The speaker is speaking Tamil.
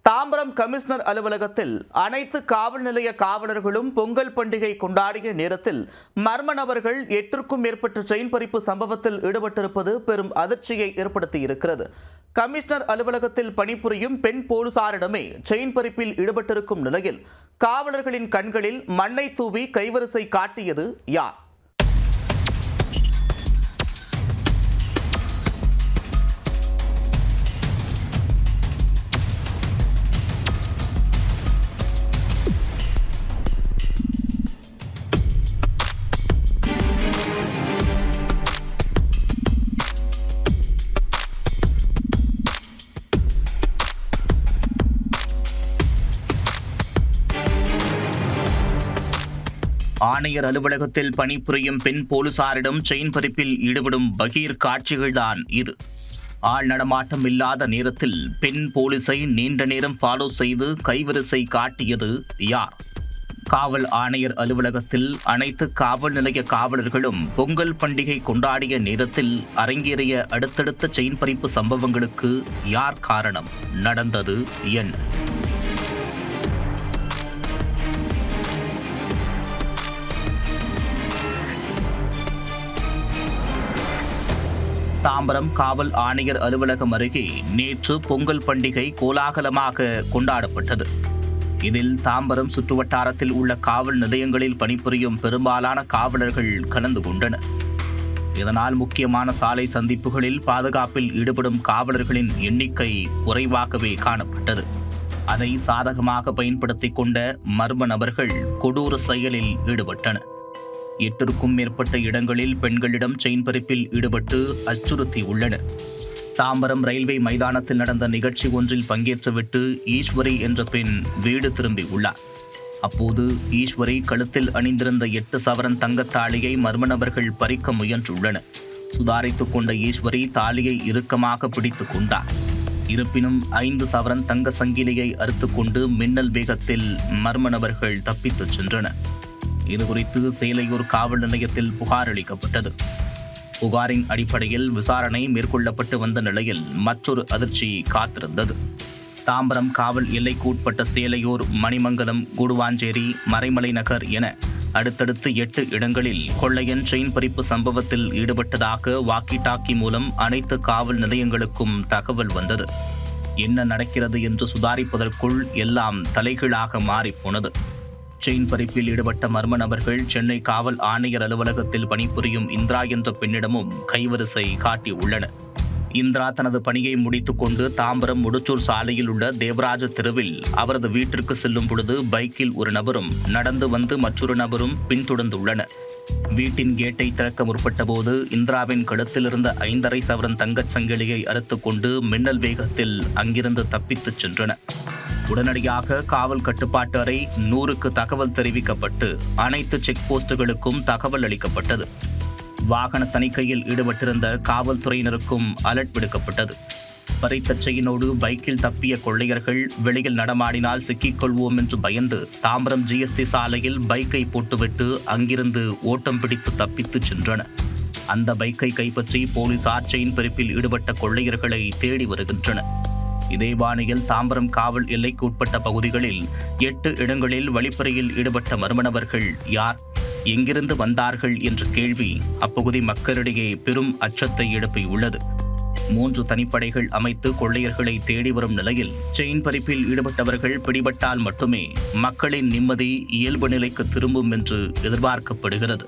தாம்பரம் கமிஷனர் அலுவலகத்தில் அனைத்து காவல் நிலைய காவலர்களும் பொங்கல் பண்டிகை கொண்டாடிய நேரத்தில் மர்ம நபர்கள் 8க்கும் மேற்பட்ட செயின் பறிப்பு சம்பவத்தில் ஈடுபட்டிருப்பது பெரும் அதிர்ச்சியை ஏற்படுத்தியிருக்கிறது. கமிஷனர் அலுவலகத்தில் பணிபுரியும் பெண் போலீசாரிடமே செயின் பறிப்பில் ஈடுபட்டிருக்கும் நிலையில் காவலர்களின் கண்களில் மண்ணை தூவி கைவரிசை காட்டியது யார்? ஆணையர் அலுவலகத்தில் பணிபுரியும் பெண் போலீசாரிடம் செயின் பறிப்பில் ஈடுபடும் பகீர் காட்சிகள்தான் இது. ஆள் நடமாட்டம் இல்லாத நேரத்தில் பெண் போலீஸை நீண்ட நேரம் ஃபாலோ செய்து கைவரிசை காட்டியது யார்? காவல் ஆணையர் அலுவலகத்தில் அனைத்து காவல் நிலைய காவலர்களும் பொங்கல் பண்டிகை கொண்டாடிய நேரத்தில் அரங்கேறிய அடுத்தடுத்த செயின் பறிப்பு சம்பவங்களுக்கு யார் காரணம்? நடந்தது என்ன? தாம்பரம் காவல் ஆணையர் அலுவலகம் அருகே நேற்று பொங்கல் பண்டிகை கோலாகலமாக கொண்டாடப்பட்டது. இதில் தாம்பரம் சுற்றுவட்டாரத்தில் உள்ள காவல் நிலையங்களில் பணிபுரியும் பெரும்பாலான காவலர்கள் கலந்து கொண்டனர். இதனால் முக்கியமான சாலை சந்திப்புகளில் பாதுகாப்பில் ஈடுபடும் காவலர்களின் எண்ணிக்கை குறைவாகவே காணப்பட்டது. அதை சாதகமாக பயன்படுத்திக் கொண்ட மர்ம நபர்கள் கொடூர செயலில் ஈடுபட்டனர். 8க்கும் மேற்பட்ட இடங்களில் பெண்களிடம் செயின் பறிப்பில் ஈடுபட்டு அச்சுறுத்தி உள்ளனர். தாம்பரம் ரயில்வே மைதானத்தில் நடந்த நிகழ்ச்சி ஒன்றில் பங்கேற்றுவிட்டு ஈஸ்வரி என்ற பெண் வீடு திரும்பி உள்ளார். அப்போது ஈஸ்வரி கழுத்தில் அணிந்திருந்த 8 சவரன் தங்கத்தாலியை மர்ம நபர்கள் பறிக்க முயன்றுள்ளனர். சுதாரித்துக் கொண்ட ஈஸ்வரி தாலியை இறுக்கமாக பிடித்துக் கொண்டார். இருப்பினும் 5 சவரன் தங்க சங்கிலியை அறுத்துக்கொண்டு மின்னல் வேகத்தில் மர்ம நபர்கள் தப்பித்துச் சென்றனர். இதுகுறித்து சேலையூர் காவல் நிலையத்தில் புகார் அளிக்கப்பட்டது. புகாரின் அடிப்படையில் விசாரணை மேற்கொள்ளப்பட்டு வந்த நிலையில் மற்றொரு அதிர்ச்சி காத்திருந்தது. தாம்பரம் காவல் எல்லைக்குட்பட்ட சேலையூர், மணிமங்கலம், கூடுவாஞ்சேரி, மறைமலை நகர் என அடுத்தடுத்து 8 இடங்களில் கொள்ளையன் செயின் பறிப்பு சம்பவத்தில் ஈடுபட்டதாக வாக்கி டாக்கி மூலம் அனைத்து காவல் நிலையங்களுக்கும் தகவல் வந்தது. என்ன நடக்கிறது என்று சுதாரிப்பதற்குள் எல்லாம் தலைகீழாக மாறிப்போனது. செயின் பறிப்பில் ஈடுபட்ட மர்ம நபர்கள் சென்னை காவல் ஆணையர் அலுவலகத்தில் பணிபுரியும் இந்திரா என்ற பெண்ணிடமும் கைவரிசை காட்டியுள்ளனர். இந்திரா தனது பணியை முடித்துக் கொண்டு தாம்பரம் முடிச்சூர் சாலையில் உள்ள தேவராஜ தெருவில் அவரது வீட்டிற்கு செல்லும் பொழுது பைக்கில் ஒரு நபரும் நடந்து வந்து மற்றொரு நபரும் பின்தொடர்ந்துள்ளனர். வீட்டின் கேட்டை திறக்க முற்பட்ட போது இந்திராவின் கழுத்திலிருந்த 5.5 சவரன் தங்கச் சங்கிலியை அறுத்துக்கொண்டு மின்னல் வேகத்தில் அங்கிருந்து தப்பித்துச் சென்றனர். உடனடியாக காவல் கட்டுப்பாட்டு அறை 100க்கு தகவல் தெரிவிக்கப்பட்டு அனைத்து செக் போஸ்டுகளுக்கும் தகவல் அளிக்கப்பட்டது. வாகன தணிக்கையில் ஈடுபட்டிருந்த காவல்துறையினருக்கும் அலர்ட் விடுக்கப்பட்டது. பறித்த செயினோடு பைக்கில் தப்பிய கொள்ளையர்கள் வெளியில் நடமாடினால் சிக்கிக்கொள்வோம் என்று பயந்து தாம்பரம் ஜிஎஸ்டி சாலையில் பைக்கை போட்டுவிட்டு அங்கிருந்து ஓட்டம் பிடித்து தப்பித்துச் சென்றனர். அந்த பைக்கை கைப்பற்றி போலீசார் செயின் பறிப்பில் ஈடுபட்ட கொள்ளையர்களை தேடி வருகின்றனர். இதே பாணியில் தாம்பரம் காவல் எல்லைக்கு உட்பட்ட பகுதிகளில் 8 இடங்களில் வழிப்பறியில் ஈடுபட்ட மர்ம நபர்கள் யார், எங்கிருந்து வந்தார்கள் என்ற கேள்வி அப்பகுதி மக்களிடையே பெரும் அச்சத்தை எழுப்பியுள்ளது. 3 தனிப்படைகள் அமைத்து கொள்ளையர்களை தேடி வரும் நிலையில் செயின் பறிப்பில் ஈடுபட்டவர்கள் பிடிபட்டால் மட்டுமே மக்களின் நிம்மதி இயல்பு நிலைக்கு திரும்பும் என்று எதிர்பார்க்கப்படுகிறது.